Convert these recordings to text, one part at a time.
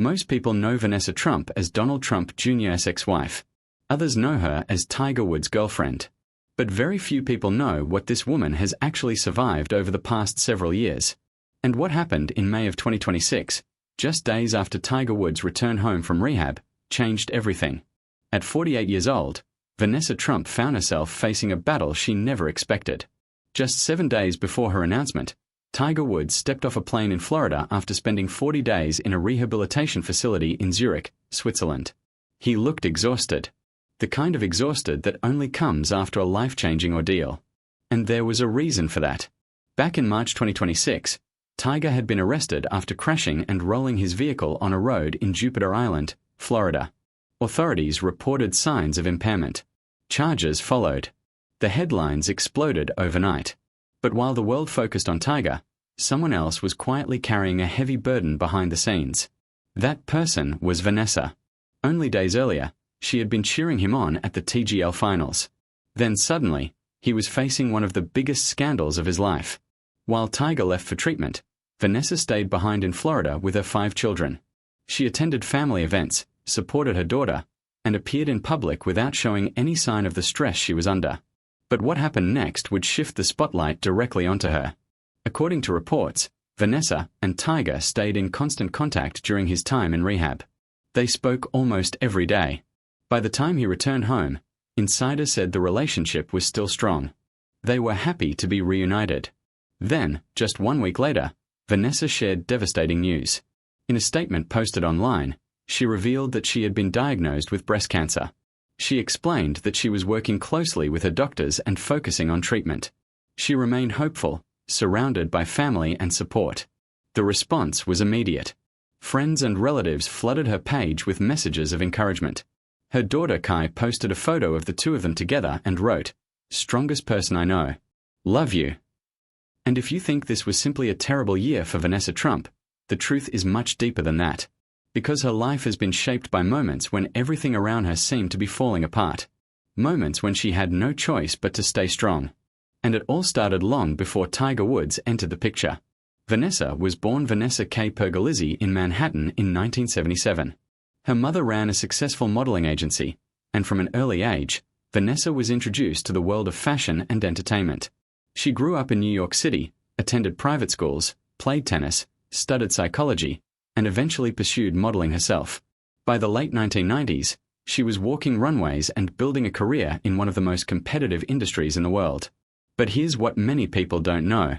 Most people know Vanessa Trump as Donald Trump Jr.'s ex-wife. Others know her as Tiger Woods' girlfriend. But very few people know what this woman has actually survived over the past several years. And what happened in May of 2026, just days after Tiger Woods' return home from rehab, changed everything. At 48 years old, Vanessa Trump found herself facing a battle she never expected. Just 7 days before her announcement, Tiger Woods stepped off a plane in Florida after spending 40 days in a rehabilitation facility in Zurich, Switzerland. He looked exhausted. The kind of exhausted that only comes after a life-changing ordeal. And there was a reason for that. Back in March 2026, Tiger had been arrested after crashing and rolling his vehicle on a road in Jupiter Island, Florida. Authorities reported signs of impairment. Charges followed. The headlines exploded overnight. But while the world focused on Tiger, someone else was quietly carrying a heavy burden behind the scenes. That person was Vanessa. Only days earlier, she had been cheering him on at the TGL finals. Then suddenly, he was facing one of the biggest scandals of his life. While Tiger left for treatment, Vanessa stayed behind in Florida with her 5 children. She attended family events, supported her daughter, and appeared in public without showing any sign of the stress she was under. But what happened next would shift the spotlight directly onto her. According to reports, Vanessa and Tiger stayed in constant contact during his time in rehab. They spoke almost every day. By the time he returned home, insiders said the relationship was still strong. They were happy to be reunited. Then, just 1 week later, Vanessa shared devastating news. In a statement posted online, she revealed that she had been diagnosed with breast cancer. She explained that she was working closely with her doctors and focusing on treatment. She remained hopeful, surrounded by family and support. The response was immediate. Friends and relatives flooded her page with messages of encouragement. Her daughter Kai posted a photo of the two of them together and wrote, "Strongest person I know. Love you." And if you think this was simply a terrible year for Vanessa Trump, the truth is much deeper than that. Because her life has been shaped by moments when everything around her seemed to be falling apart. Moments when she had no choice but to stay strong. And it all started long before Tiger Woods entered the picture. Vanessa was born Vanessa K. Pergolizzi in Manhattan in 1977. Her mother ran a successful modeling agency, and from an early age, Vanessa was introduced to the world of fashion and entertainment. She grew up in New York City, attended private schools, played tennis, studied psychology, and eventually pursued modeling herself. By the late 1990s, she was walking runways and building a career in one of the most competitive industries in the world. But here's what many people don't know.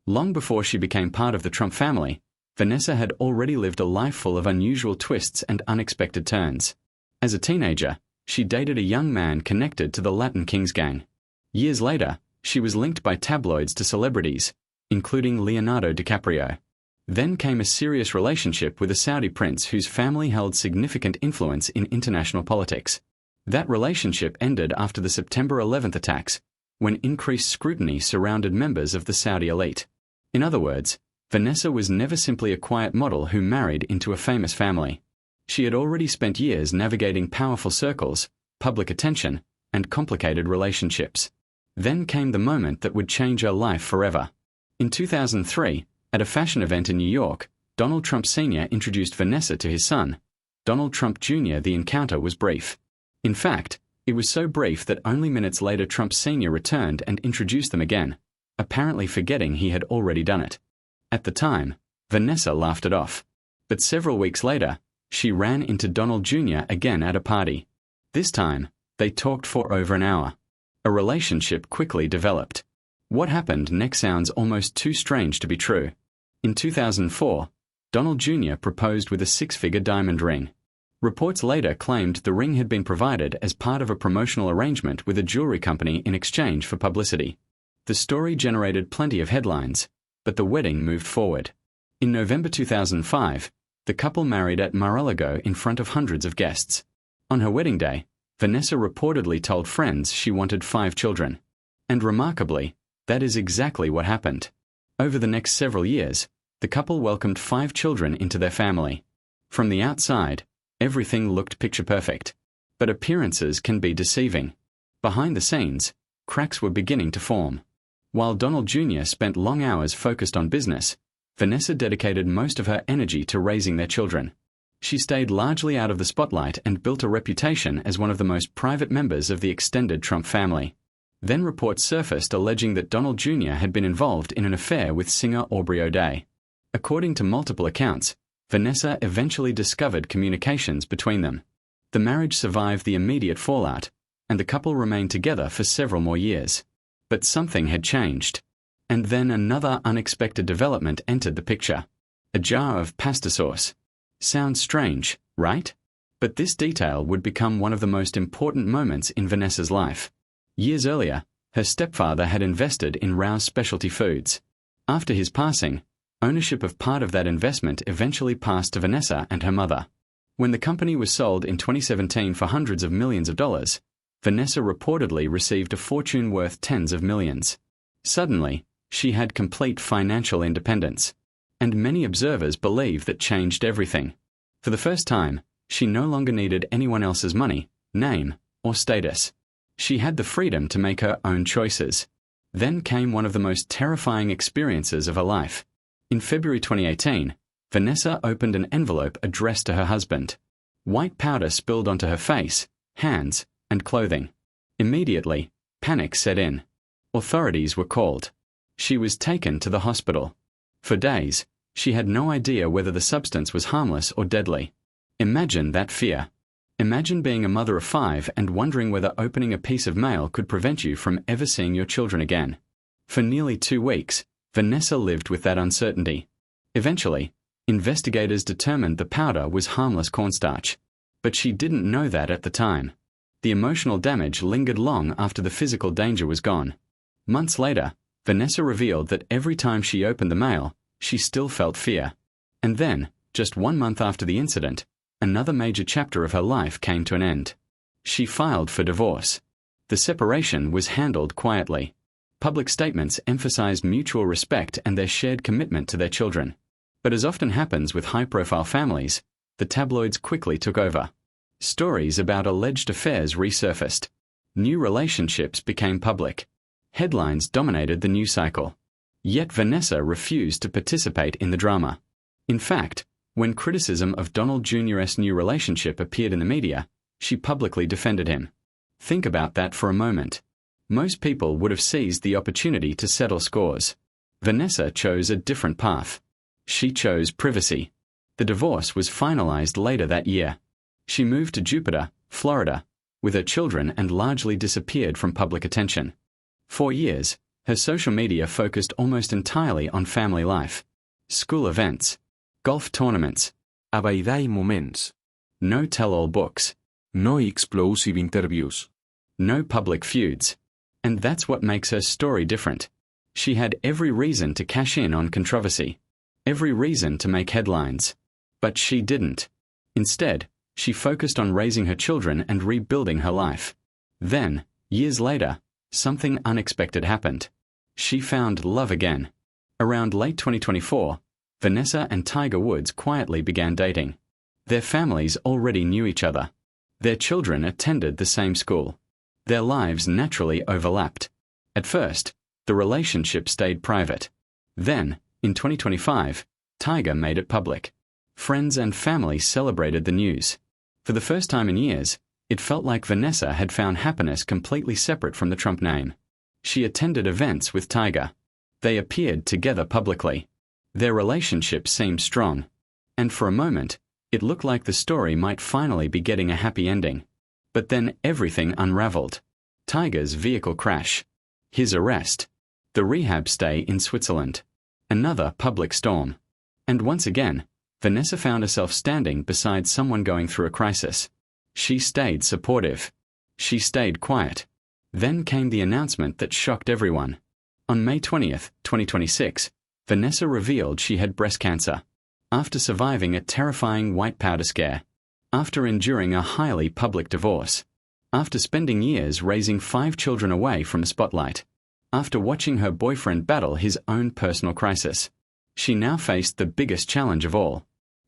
Long before she became part of the Trump family, Vanessa had already lived a life full of unusual twists and unexpected turns. As a teenager, she dated a young man connected to the Latin Kings gang. Years later, she was linked by tabloids to celebrities, including Leonardo DiCaprio. Then came a serious relationship with a Saudi prince whose family held significant influence in international politics. That relationship ended after the September 11th attacks, when increased scrutiny surrounded members of the Saudi elite. In other words, Vanessa was never simply a quiet model who married into a famous family. She had already spent years navigating powerful circles, public attention, and complicated relationships. Then came the moment that would change her life forever. In 2003, at a fashion event in New York, Donald Trump Sr. introduced Vanessa to his son, Donald Trump Jr. The encounter was brief. In fact, it was so brief that only minutes later Trump Sr. returned and introduced them again, apparently forgetting he had already done it. At the time, Vanessa laughed it off. But several weeks later, she ran into Donald Jr. again at a party. This time, they talked for over an hour. A relationship quickly developed. What happened next sounds almost too strange to be true. In 2004, Donald Jr. proposed with a 6-figure diamond ring. Reports later claimed the ring had been provided as part of a promotional arrangement with a jewelry company in exchange for publicity. The story generated plenty of headlines, but the wedding moved forward. In November 2005, the couple married at Mar-a-Lago in front of hundreds of guests. On her wedding day, Vanessa reportedly told friends she wanted 5 children. And remarkably, that is exactly what happened. Over the next several years, the couple welcomed 5 children into their family. From the outside, everything looked picture-perfect. But appearances can be deceiving. Behind the scenes, cracks were beginning to form. While Donald Jr. spent long hours focused on business, Vanessa dedicated most of her energy to raising their children. She stayed largely out of the spotlight and built a reputation as one of the most private members of the extended Trump family. Then reports surfaced alleging that Donald Jr. had been involved in an affair with singer Aubrey O'Day. According to multiple accounts, Vanessa eventually discovered communications between them. The marriage survived the immediate fallout, and the couple remained together for several more years. But something had changed. And then another unexpected development entered the picture. A jar of pasta sauce. Sounds strange, right? But this detail would become one of the most important moments in Vanessa's life. Years earlier, her stepfather had invested in Rouse Specialty Foods. After his passing, ownership of part of that investment eventually passed to Vanessa and her mother. When the company was sold in 2017 for hundreds of millions of dollars, Vanessa reportedly received a fortune worth tens of millions. Suddenly, she had complete financial independence. And many observers believe that changed everything. For the first time, she no longer needed anyone else's money, name, or status. She had the freedom to make her own choices. Then came one of the most terrifying experiences of her life. In February 2018, Vanessa opened an envelope addressed to her husband. White powder spilled onto her face, hands, and clothing. Immediately, panic set in. Authorities were called. She was taken to the hospital. For days, she had no idea whether the substance was harmless or deadly. Imagine that fear. Imagine being a mother of 5 and wondering whether opening a piece of mail could prevent you from ever seeing your children again. For nearly 2 weeks, Vanessa lived with that uncertainty. Eventually, investigators determined the powder was harmless cornstarch. But she didn't know that at the time. The emotional damage lingered long after the physical danger was gone. Months later, Vanessa revealed that every time she opened the mail, she still felt fear. And then, just 1 month after the incident, another major chapter of her life came to an end. She filed for divorce. The separation was handled quietly. Public statements emphasized mutual respect and their shared commitment to their children. But as often happens with high-profile families, the tabloids quickly took over. Stories about alleged affairs resurfaced. New relationships became public. Headlines dominated the news cycle. Yet Vanessa refused to participate in the drama. In fact, when criticism of Donald Jr.'s new relationship appeared in the media, she publicly defended him. Think about that for a moment. Most people would have seized the opportunity to settle scores. Vanessa chose a different path. She chose privacy. The divorce was finalized later that year. She moved to Jupiter, Florida, with her children and largely disappeared from public attention. For years, her social media focused almost entirely on family life. School events, golf tournaments, Avaidai moments, no tell-all books, no explosive interviews, no public feuds. And that's what makes her story different. She had every reason to cash in on controversy, every reason to make headlines. But she didn't. Instead, she focused on raising her children and rebuilding her life. Then, years later, something unexpected happened. She found love again. Around late 2024, Vanessa and Tiger Woods quietly began dating. Their families already knew each other. Their children attended the same school. Their lives naturally overlapped. At first, the relationship stayed private. Then, in 2025, Tiger made it public. Friends and family celebrated the news. For the first time in years, it felt like Vanessa had found happiness completely separate from the Trump name. She attended events with Tiger. They appeared together publicly. Their relationship seemed strong. And for a moment, it looked like the story might finally be getting a happy ending. But then everything unraveled. Tiger's vehicle crash. His arrest. The rehab stay in Switzerland. Another public storm. And once again, Vanessa found herself standing beside someone going through a crisis. She stayed supportive. She stayed quiet. Then came the announcement that shocked everyone. On May 20th, 2026, Vanessa revealed she had breast cancer. After surviving a terrifying white powder scare. After enduring a highly public divorce. After spending years raising 5 children away from the spotlight. After watching her boyfriend battle his own personal crisis. She now faced the biggest challenge of all.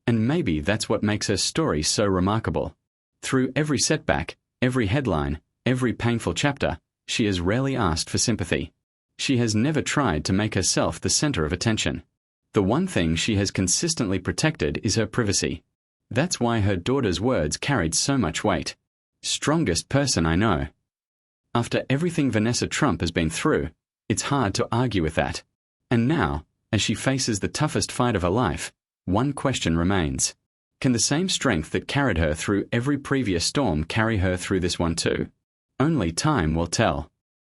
And maybe that's what makes her story so remarkable. Through every setback, every headline, every painful chapter, she has rarely asked for sympathy. She has never tried to make herself the center of attention. The one thing she has consistently protected is her privacy. That's why her daughter's words carried so much weight. Strongest person I know. After everything Vanessa Trump has been through, it's hard to argue with that. And now, as she faces the toughest fight of her life, one question remains. Can the same strength that carried her through every previous storm carry her through this one too? Only time will tell.